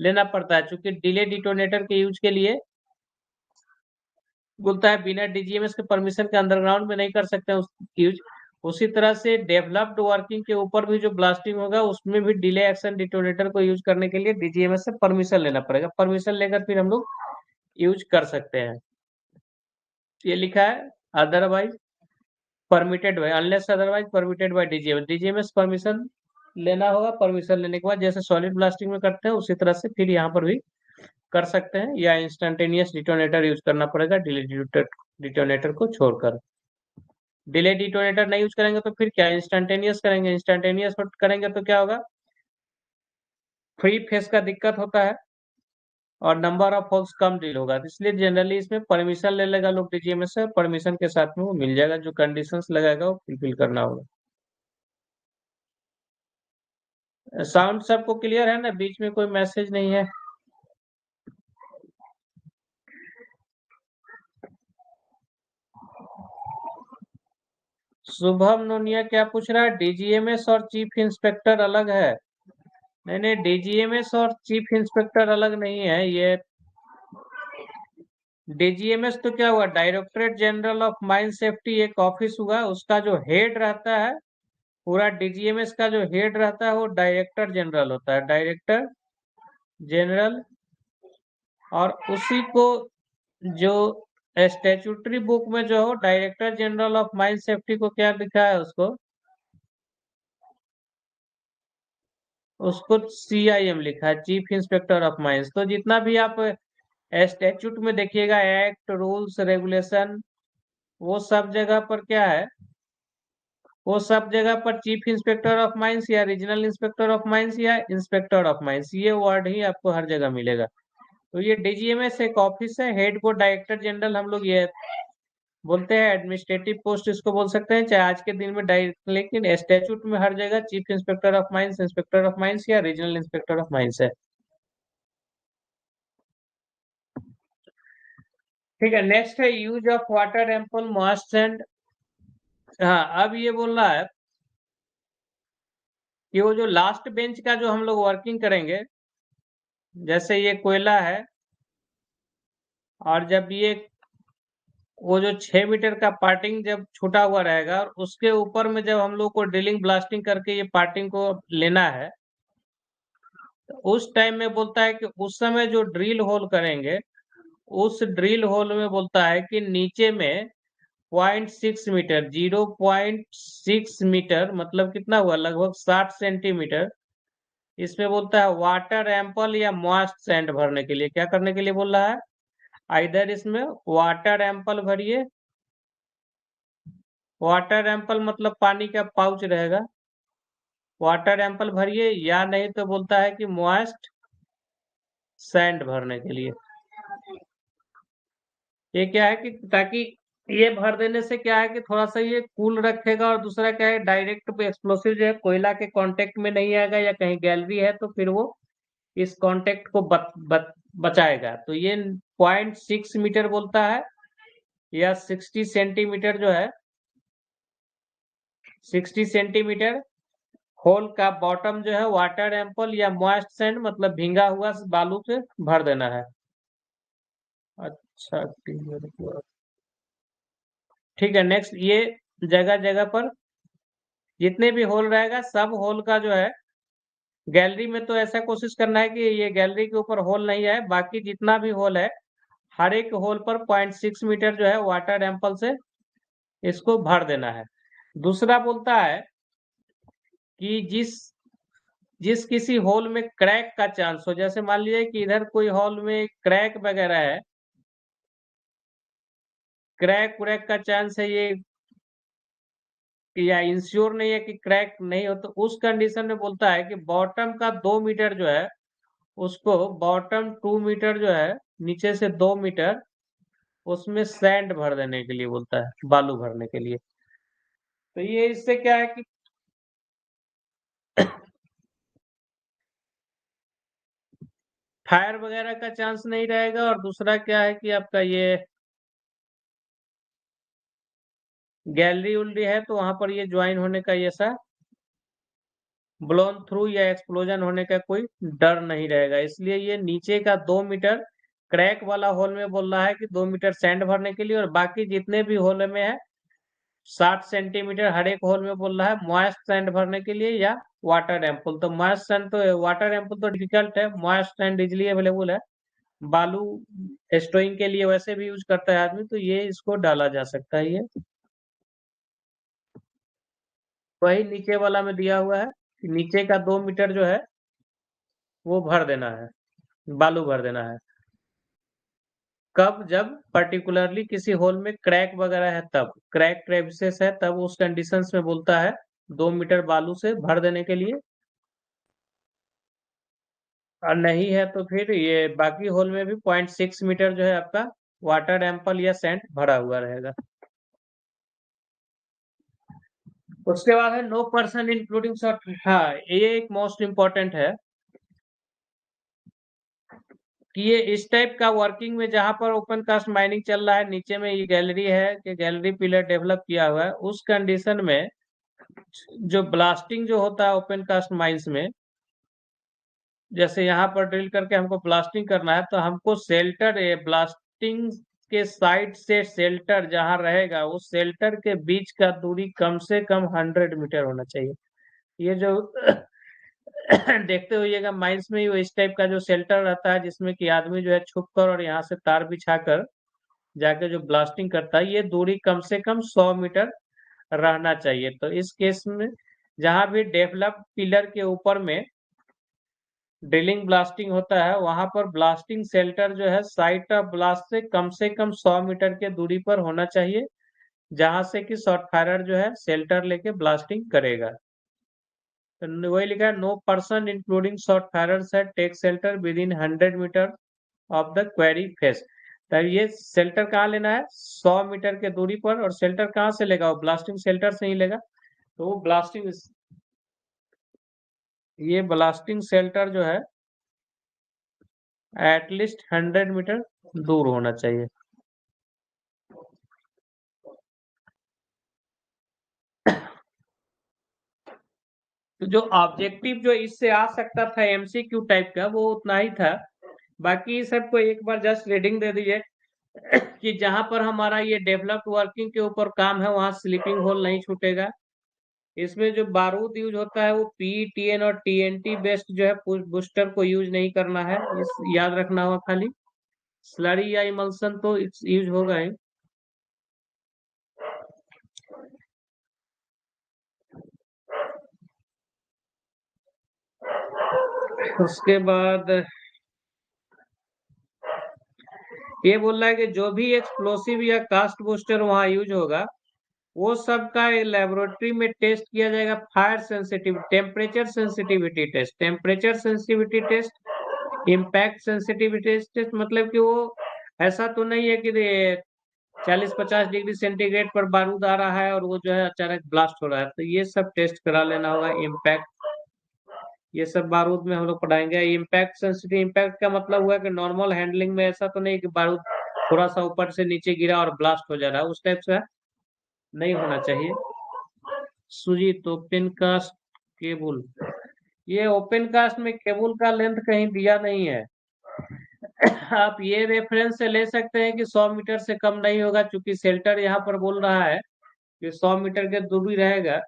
लेना पड़ता है, क्योंकि डिले डिटोनेटर के यूज के लिए बोलता है बिना डीजीएमएस के परमिशन के अंडरग्राउंड में नहीं कर सकते उस यूज। उसी तरह से डेवलप्ड वर्किंग के ऊपर भी जो ब्लास्टिंग होगा उसमें भी डिले एक्शन डिटोनेटर को यूज करने के लिए डीजीएमएस से परमिशन लेना पड़ेगा। परमिशन लेकर फिर हम लोग यूज कर सकते हैं। ये लिखा है otherwise permitted by, unless otherwise permitted by DGMS. DGMS permission लेना होगा, परमिशन लेने के बाद जैसे सॉलिड ब्लास्टिंग में करते हैं उसी तरह से फिर यहाँ पर भी कर सकते हैं, या इंस्टेंटेनियस डिटोनेटर यूज करना पड़ेगा डिले डिटोनेटर को छोड़कर। डिले डिटोनेटर नहीं यूज करेंगे तो फिर क्या, इंस्टेंटेनियस करेंगे। इंस्टेंटेनियस करेंगे तो क्या होगा, फ्री फेस का दिक्कत होता है और number of holes come drill होगा। तो इसलिए जनरली इसमें परमिशन ले लेगा लोग डीजीएमएस से, परमिशन के साथ में वो मिल जाएगा, जो कंडीशंस लगाएगा वो फुलफिल करना होगा। साउंड सबको क्लियर है ना, बीच में कोई मैसेज नहीं है? शुभम नोनिया क्या पूछ रहा है, डीजीएमएस और चीफ इंस्पेक्टर अलग है? नहीं नहीं, डीजीएमएस और चीफ इंस्पेक्टर अलग नहीं है। ये डीजीएमएस तो क्या हुआ, directorate general of mine safety एक ऑफिस हुआ, उसका जो हेड रहता है, पूरा डीजीएमएस का जो हेड रहता है वो डायरेक्टर जनरल होता है, डायरेक्टर जनरल। और उसी को जो स्टैट्यूटरी बुक में जो हो director general of mine safety को क्या लिखा है, उसको सीआईएम लिखा है, चीफ इंस्पेक्टर ऑफ माइंस। तो जितना भी आप स्टैट्यूट में देखिएगा, एक्ट रूल्स रेगुलेशन, वो सब जगह पर क्या है, वो सब जगह पर चीफ इंस्पेक्टर ऑफ माइंस या रीजनल इंस्पेक्टर ऑफ माइंस या इंस्पेक्टर ऑफ माइंस, ये वर्ड ही आपको हर जगह मिलेगा। तो ये डीजीएमएस एक ऑफिस है, हेड को डायरेक्टर जनरल हम लोग ये बोलते हैं, एडमिनिस्ट्रेटिव पोस्ट इसको बोल सकते हैं चाहे आज के दिन में डायरेक्ट, लेकिन स्टैट्यूट में हर जगह chief inspector of mines, inspector of mines या रीजनल इंस्पेक्टर ऑफ माइंस है। ठीक है, नेक्स्ट है use of water ample moist and. हाँ, अब ये बोल रहा है कि वो जो लास्ट बेंच का जो हम लोग वर्किंग करेंगे, जैसे ये कोयला है, और जब ये वो जो 6 मीटर का पार्टिंग जब छूटा हुआ रहेगा और उसके ऊपर में जब हम लोग को ड्रिलिंग ब्लास्टिंग करके ये पार्टिंग को लेना है, तो उस टाइम में बोलता है कि उस समय जो ड्रिल होल करेंगे, उस ड्रिल होल में बोलता है कि नीचे में 0.6 मीटर, 0.6 मीटर मतलब कितना हुआ, लगभग 60 सेंटीमीटर। इसमें बोलता है वाटर एम्पल या मॉइस्ट सैंड भरने के लिए, क्या करने के लिए बोल रहा है, इधर इसमें वाटर एम्पल भरिए। वाटर एम्पल मतलब पानी का पाउच रहेगा, वाटर एम्पल भरिए, या नहीं तो बोलता है कि मॉइस्ट सैंड भरने के लिए। ये क्या है कि ताकि ये भर देने से क्या है कि थोड़ा सा ये कूल रखेगा, और दूसरा क्या है, डायरेक्ट एक्सप्लोसिव जो है कोयला के कांटेक्ट में नहीं आएगा, या कहीं गैलरी है तो फिर वो इस कांटेक्ट को बचाएगा। तो ये 0.6 मीटर बोलता है, या 60 सेंटीमीटर जो है, 60 सेंटीमीटर होल का बॉटम जो है वाटर एम्पल या मॉइस्ट सैंड मतलब भींगा हुआ बालू से भर देना है। अच्छा, ठीक है। नेक्स्ट, ये जगह जगह पर जितने भी होल रहेगा, सब होल का जो है, गैलरी में तो ऐसा कोशिश करना है कि ये गैलरी के ऊपर होल नहीं है, बाकी जितना भी होल है हर एक होल पर 0.6 मीटर जो है वाटर एम्पल से इसको भर देना है। दूसरा बोलता है कि जिस जिस किसी होल में क्रैक का चांस हो, जैसे मान लीजिए कि इधर कोई हॉल में क्रैक वगैरह है, क्रैक व्रैक का चांस है ये, या इंश्योर नहीं है कि क्रैक नहीं हो, तो उस कंडीशन में बोलता है कि बॉटम का 2 मीटर जो है, उसको बॉटम 2 मीटर जो है, नीचे से 2 मीटर उसमें सैंड भर देने के लिए बोलता है, बालू भरने के लिए। तो ये इससे क्या है कि फायर वगैरह का चांस नहीं रहेगा, और दूसरा क्या है कि आपका ये गैलरी उलरी है तो वहां पर ये ज्वाइन होने का ये सा ब्लोन थ्रू या एक्सप्लोजन होने का कोई डर नहीं रहेगा। इसलिए ये नीचे का 2 मीटर क्रैक वाला होल में बोल रहा है कि 2 मीटर सैंड भरने के लिए, और बाकी जितने भी होल में है 60 सेंटीमीटर हर एक होल में बोल रहा है मॉइस्ट सैंड भरने के लिए या वाटर एम्पुल। तो मॉइस्ट सैंड तो, वाटर एम्पुल तो डिफिकल्ट है, मॉइस्ट सैंड इजिली अवेलेबल है। बालू स्टोइंग के लिए वैसे भी यूज करता है आदमी, तो ये इसको डाला जा सकता है। ये वही नीचे वाला में दिया हुआ है कि नीचे का 2 मीटर जो है वो भर देना है, बालू भर देना है। कब? जब पर्टिकुलरली किसी होल में क्रैक वगैरह है, तब क्रैक क्रेविसेस है, तब उस कंडीशंस में बोलता है 2 मीटर बालू से भर देने के लिए। और नहीं है तो फिर ये बाकी होल में भी 0.6 मीटर जो है आपका वाटर एम्पल या सैंड भरा हुआ रहेगा। उसके बाद है नो पर्सन इंक्लूडिंग शॉर्ट। हाँ, ये एक मोस्ट इम्पोर्टेंट है कि ये इस टाइप का वर्किंग में, जहां पर ओपन कास्ट माइनिंग चल रहा है, नीचे में ये गैलरी है कि गैलरी पिलर डेवलप किया हुआ है, उस कंडीशन में जो ब्लास्टिंग जो होता है ओपन कास्ट माइंस में, जैसे यहाँ पर ड्रिल करके हमको ब्लास्टिंग करना है, तो हमको शेल्टर, ब्लास्टिंग के साइड से शेल्टर जहाँ रहेगा, उस शेल्टर के बीच का दूरी कम से कम 100 मीटर होना चाहिए। ये जो देखते होइएगा माइंस में ही वो इस टाइप का जो शेल्टर रहता है, जिसमें कि आदमी जो है छुप कर और यहाँ से तार बिछाकर जाके जो ब्लास्टिंग करता है, ये दूरी कम से कम 100 मीटर रहना चाहिए। तो इस केस में जहां भी डेवलप पिलर के ऊपर में ड्रिलिंग ब्लास्टिंग होता है, वहां पर ब्लास्टिंग शेल्टर जो है साइट ऑफ ब्लास्ट से कम 100 मीटर के दूरी पर होना चाहिए, जहां से कि शॉर्ट फायरर जो है शेल्टर लेके ब्लास्टिंग करेगा। तो वही लिखा है no person including shot firers है take shelter within 100 metre of the quarry face. तब ये शेल्टर कहाँ लेना है? 100 मीटर के दूरी पर। और शेल्टर कहाँ से लेगा? वो ब्लास्टिंग शेल्टर से ही लेगा। तो वो ब्लास्टिंग, ये ब्लास्टिंग शेल्टर जो है एटलीस्ट 100 मीटर दूर होना चाहिए। तो जो ऑब्जेक्टिव जो इससे आ सकता था एमसीक्यू टाइप का, वो उतना ही था। बाकी सबको एक बार जस्ट रीडिंग दे दीजिए कि जहां पर हमारा ये डेवलप्ड वर्किंग के ऊपर काम है, वहां स्लीपिंग होल नहीं छूटेगा। इसमें जो बारूद यूज होता है वो पीटीएन और टीएनटी बेस्ड जो है बूस्टर को यूज नहीं करना है, इस याद रखना होगा। खाली स्लरी या इमल्सन तो यूज होगा ही। उसके बाद ये बोल रहा है कि जो भी एक्सप्लोसिव या कास्ट बूस्टर वहां यूज होगा, वो सब का लेबोरेटरी में टेस्ट किया जाएगा। Fire sensitive, temperature sensitivity test, temperature sensitivity test, impact sensitivity test. मतलब कि वो ऐसा तो नहीं है कि 40-50 डिग्री सेंटीग्रेड पर बारूद आ रहा है और वो जो है अचानक ब्लास्ट हो रहा है। तो ये सब टेस्ट करा लेना होगा। इम्पैक्ट, ये सब बारूद में हम लोग पढ़ाएंगे। इम्पैक्ट सेंसिटिव, इम्पैक्ट का मतलब हुआ कि नॉर्मल हैंडलिंग में ऐसा तो नहीं कि बारूद थोड़ा सा ऊपर से नीचे गिरा और ब्लास्ट हो जा रहा है, उस टाइप से नहीं होना चाहिए। सुजीत, ओपन कास्ट केबल, ये ओपन कास्ट में केबल का लेंथ कहीं दिया नहीं है। आप ये रेफरेंस से ले सकते हैं कि 100 मीटर से कम नहीं होगा, क्योंकि शेल्टर यहाँ पर बोल रहा है कि 100 मीटर के दूरी रहेगा।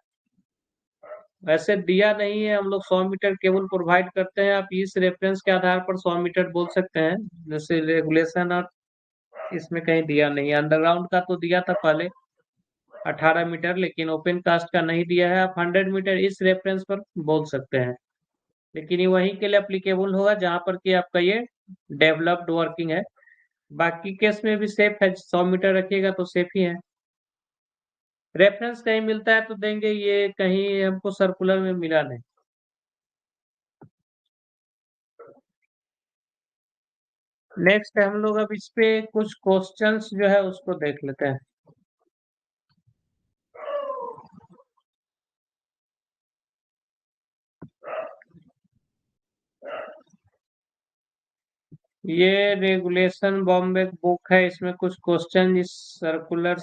वैसे दिया नहीं है, हम लोग 100 मीटर केबल प्रोवाइड करते हैं। आप इस रेफरेंस के आधार पर 100 मीटर बोल सकते हैं, जैसे रेगुलेशन, और इसमें कहीं दिया नहीं है। अंडरग्राउंड का तो दिया था पहले। 18 मीटर, लेकिन ओपन कास्ट का नहीं दिया है। आप 100 मीटर इस रेफरेंस पर बोल सकते हैं, लेकिन ये वहीं के लिए अप्लीकेबल होगा जहां पर कि आपका ये डेवलप्ड वर्किंग है। बाकी केस में भी सेफ है, 100 मीटर रखिएगा तो सेफ ही है। रेफरेंस कहीं मिलता है तो देंगे, ये कहीं हमको सर्कुलर में मिला नहीं। नेक्स्ट हम लोग अब इस पे कुछ क्वेश्चंस जो है उसको देख लेते हैं। ये रेगुलेशन बॉम्बे बुक है, इसमें कुछ क्वेश्चन इस सर्कुलर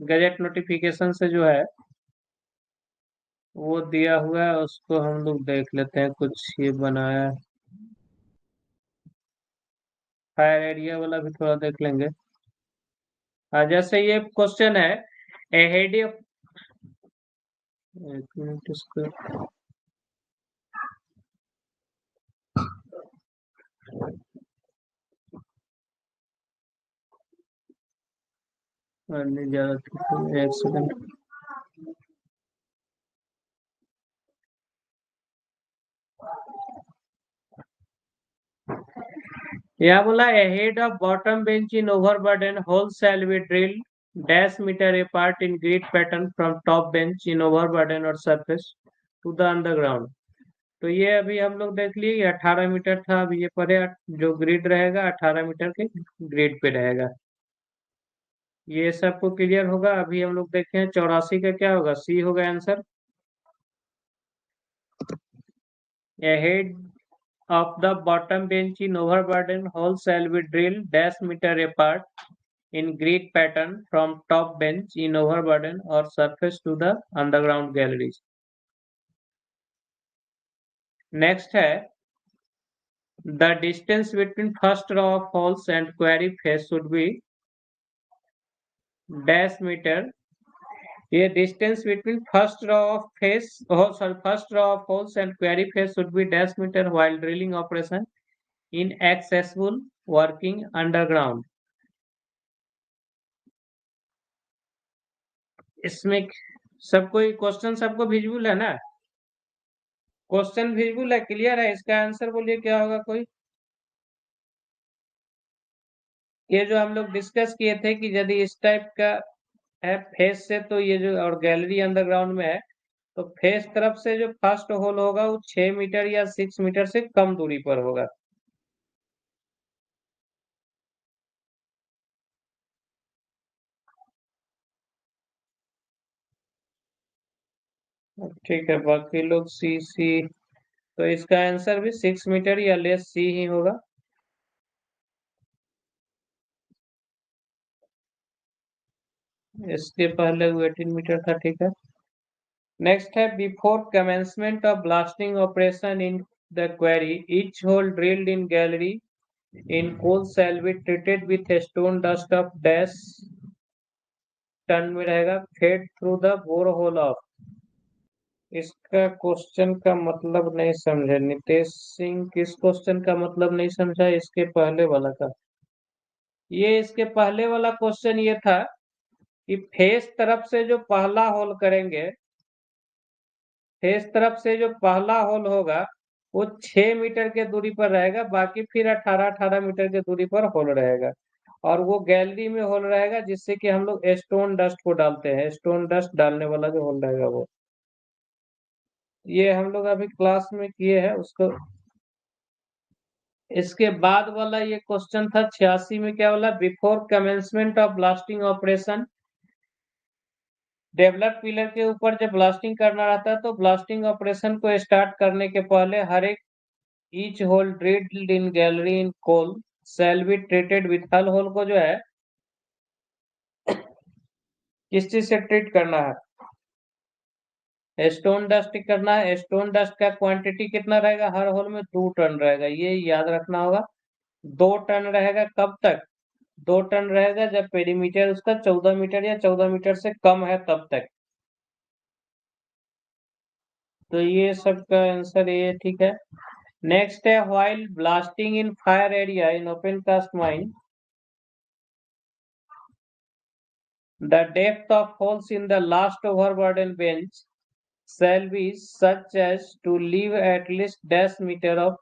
गजट नोटिफिकेशन से जो है वो दिया हुआ है, उसको हम लोग देख लेते हैं। कुछ ये बनाया है, फायर एरिया वाला भी थोड़ा देख लेंगे। जैसे ये क्वेश्चन है, एहेड ऑफ, एक मिनट इसको नहीं ज्यादा ठीक है, एक सेकंड। यहाँ बोला head of bottom bench in overburden hole shall be drilled dash metre apart in grid pattern from top bench in overburden और सरफेस टू द अंडरग्राउंड। तो ये अभी हम लोग देख लिए, ये 18 मीटर था। अब ये परे जो ग्रिड रहेगा 18 मीटर के ग्रिड पे रहेगा। ये सबको क्लियर होगा। अभी हम लोग देखे हैं 84 का क्या होगा, सी होगा answer. Head of the bottom bench in overburden holes shall be drilled dash meter apart in grid pattern from top bench in overburden or surface to the underground galleries. Next है, the distance between first row of holes and quarry face should be dash meter. ये distance between first row of first row of holes and quarry face should be dash meter while drilling operation in accessible working underground. इसमें सबको question सबको visual है ना? Question visual है, clear है? इसका answer बोलिए क्या होगा कोई। ये जो हम लोग डिस्कस किए थे कि यदि इस टाइप का है फेस से, तो ये जो और गैलरी अंडरग्राउंड में है, तो फेस तरफ से जो फर्स्ट होल होगा वो 6 मीटर या 6 मीटर से कम दूरी पर होगा। ठीक है, बाकी लोग सी सी, तो इसका आंसर भी 6 मीटर या लेस सी ही होगा। इसके पहले वो 18 मीटर था, ठीक है। नेक्स्ट है, before commencement of blasting operation in the query each hole drilled in gallery in coal shall be treated with a stone dust of dash ton में रहेगा fed through the bore hole of. इसका question का मतलब नहीं समझे नितेश सिंह, किस question का मतलब नहीं समझा? इसके पहले वाला का। ये इसके पहले वाला क्वेश्चन ये था कि फेस तरफ से जो पहला होल करेंगे, फेस तरफ से जो पहला होल होगा वो 6 मीटर के दूरी पर रहेगा, बाकी फिर 18-18 मीटर के दूरी पर होल रहेगा। और वो गैलरी में होल रहेगा, जिससे कि हम लोग स्टोन डस्ट को डालते हैं, स्टोन डस्ट डालने वाला जो होल रहेगा वो। ये हम लोग अभी क्लास में किए हैं उसको। इसके बाद वाला ये क्वेश्चन था 86 में, क्या बोला? Before commencement of blasting operation, develop pillar के ऊपर जब ब्लास्टिंग करना रहता है तो ब्लास्टिंग ऑपरेशन को स्टार्ट करने के पहले हर एक each hole drilled in gallery in coal shall be treated with, हल होल को जो है किस चीज से ट्रीट करना है? स्टोन डस्ट करना है। स्टोन डस्ट का क्वांटिटी कितना रहेगा? हर होल में 2 टन रहेगा, ये याद रखना होगा। 2 टन रहेगा कब तक? 2 टन रहेगा जब पेरीमीटर उसका 14 मीटर या 14 मीटर से कम है, तब तक। तो ये सब का आंसर ये ठीक है। नेक्स्ट है, while blasting in fire area in open cast mine, The depth of holes in the last overburden bench shall be such as to leave at least dash meter of